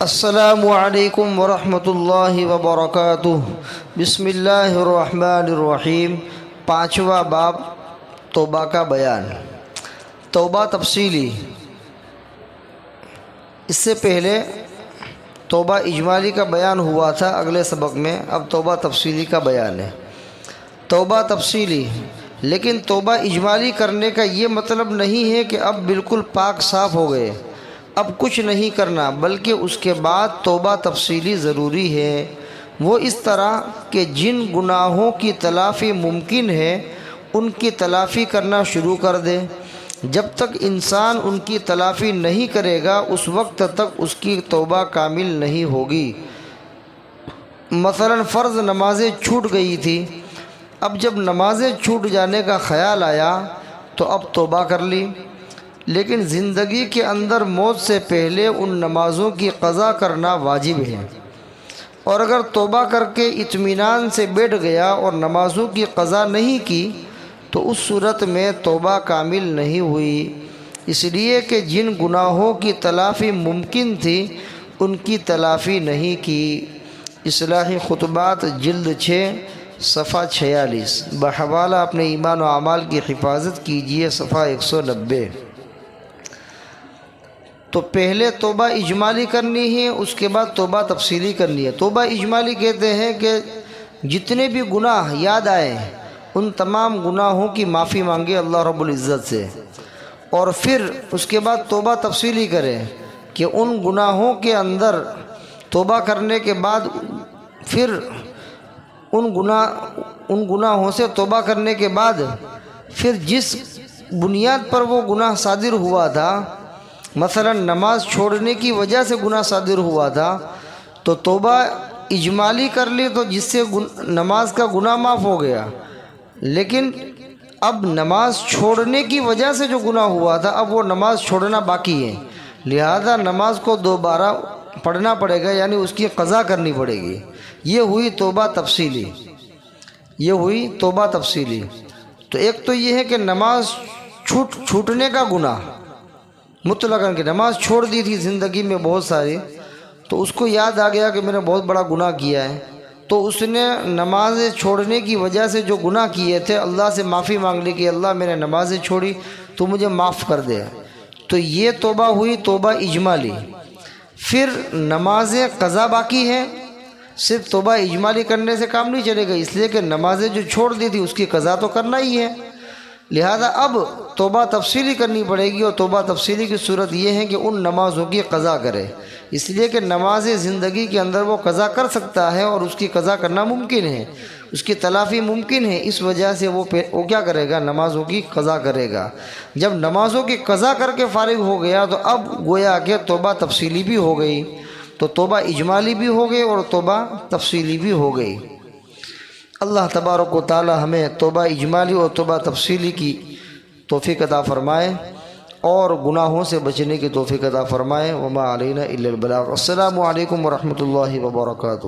السلام علیکم ورحمۃ اللہ وبرکاتہ۔ بسم اللہ الرحمن الرحیم۔ پانچواں باب توبہ کا بیان۔ توبہ تفصیلی، اس سے پہلے توبہ اجمالی کا بیان ہوا تھا اگلے سبق میں، اب توبہ تفصیلی کا بیان ہے۔ توبہ تفصیلی، لیکن توبہ اجمالی کرنے کا یہ مطلب نہیں ہے کہ اب بالکل پاک صاف ہو گئے، اب کچھ نہیں کرنا، بلکہ اس کے بعد توبہ تفصیلی ضروری ہے۔ وہ اس طرح کہ جن گناہوں کی تلافی ممکن ہے ان کی تلافی کرنا شروع کر دے۔ جب تک انسان ان کی تلافی نہیں کرے گا اس وقت تک اس کی توبہ کامل نہیں ہوگی۔ مثلا فرض نمازیں چھوٹ گئی تھی، اب جب نمازیں چھوٹ جانے کا خیال آیا تو اب توبہ کر لی، لیکن زندگی کے اندر موت سے پہلے ان نمازوں کی قضا کرنا واجب ہے، اور اگر توبہ کر کے اطمینان سے بیٹھ گیا اور نمازوں کی قضا نہیں کی تو اس صورت میں توبہ کامل نہیں ہوئی، اس لیے کہ جن گناہوں کی تلافی ممکن تھی ان کی تلافی نہیں کی۔ اصلاحی خطبات جلد 6 صفحہ 46، بحوالہ اپنے ایمان و اعمال کی حفاظت کیجیے، صفحہ 190۔ تو پہلے توبہ اجمالی کرنی ہے، اس کے بعد توبہ تفصیلی کرنی ہے۔ توبہ اجمالی کہتے ہیں کہ جتنے بھی گناہ یاد آئے ان تمام گناہوں کی معافی مانگے اللہ رب العزت سے، اور پھر اس کے بعد توبہ تفصیلی کرے کہ ان گناہوں کے اندر توبہ کرنے کے بعد پھر ان گناہوں سے توبہ کرنے کے بعد پھر جس بنیاد پر وہ گناہ صادر ہوا تھا، مثلا نماز چھوڑنے کی وجہ سے گناہ صادر ہوا تھا تو توبہ اجمالی کر لی تو جس سے نماز کا گناہ معاف ہو گیا، لیکن اب نماز چھوڑنے کی وجہ سے جو گناہ ہوا تھا اب وہ نماز چھوڑنا باقی ہے، لہذا نماز کو دوبارہ پڑھنا پڑے گا، یعنی اس کی قضا کرنی پڑے گی۔ یہ ہوئی توبہ تفصیلی۔ تو ایک تو یہ ہے کہ نماز چھوٹنے کا گناہ مطلقاً کہ نماز چھوڑ دی تھی زندگی میں بہت ساری، تو اس کو یاد آ گیا کہ میں نے بہت بڑا گناہ کیا ہے، تو اس نے نمازیں چھوڑنے کی وجہ سے جو گناہ کیے تھے اللہ سے معافی مانگ لی کہ اللہ میں نے نمازیں چھوڑی تو مجھے معاف کر دے، تو یہ توبہ ہوئی توبہ اجمالی۔ پھر نمازیں قضا باقی ہے، صرف توبہ اجمالی کرنے سے کام نہیں چلے گا، اس لیے کہ نمازیں جو چھوڑ دی تھی اس کی قضا تو کرنا ہی ہے، لہذا اب توبہ تفصیلی کرنی پڑے گی، اور توبہ تفصیلی کی صورت یہ ہے کہ ان نمازوں کی قضا کرے، اس لیے کہ نماز زندگی کے اندر وہ قضا کر سکتا ہے اور اس کی قضا کرنا ممکن ہے، اس کی تلافی ممکن ہے، اس وجہ سے وہ کیا کرے گا، نمازوں کی قضا کرے گا۔ جب نمازوں کی قضا کر کے فارغ ہو گیا تو اب گویا کہ توبہ تفصیلی بھی ہو گئی، تو توبہ اجمالی بھی ہو گئی اور توبہ تفصیلی بھی ہو گئی۔ اللہ تبارک و تعالی ہمیں توبہ اجمالی اور توبہ تفصیلی کی توفیق عطا فرمائے اور گناہوں سے بچنے کی توفیق عطا فرمائے۔ وما علینا الا البلاغ۔ السلام علیکم ورحمۃ اللہ وبرکاتہ۔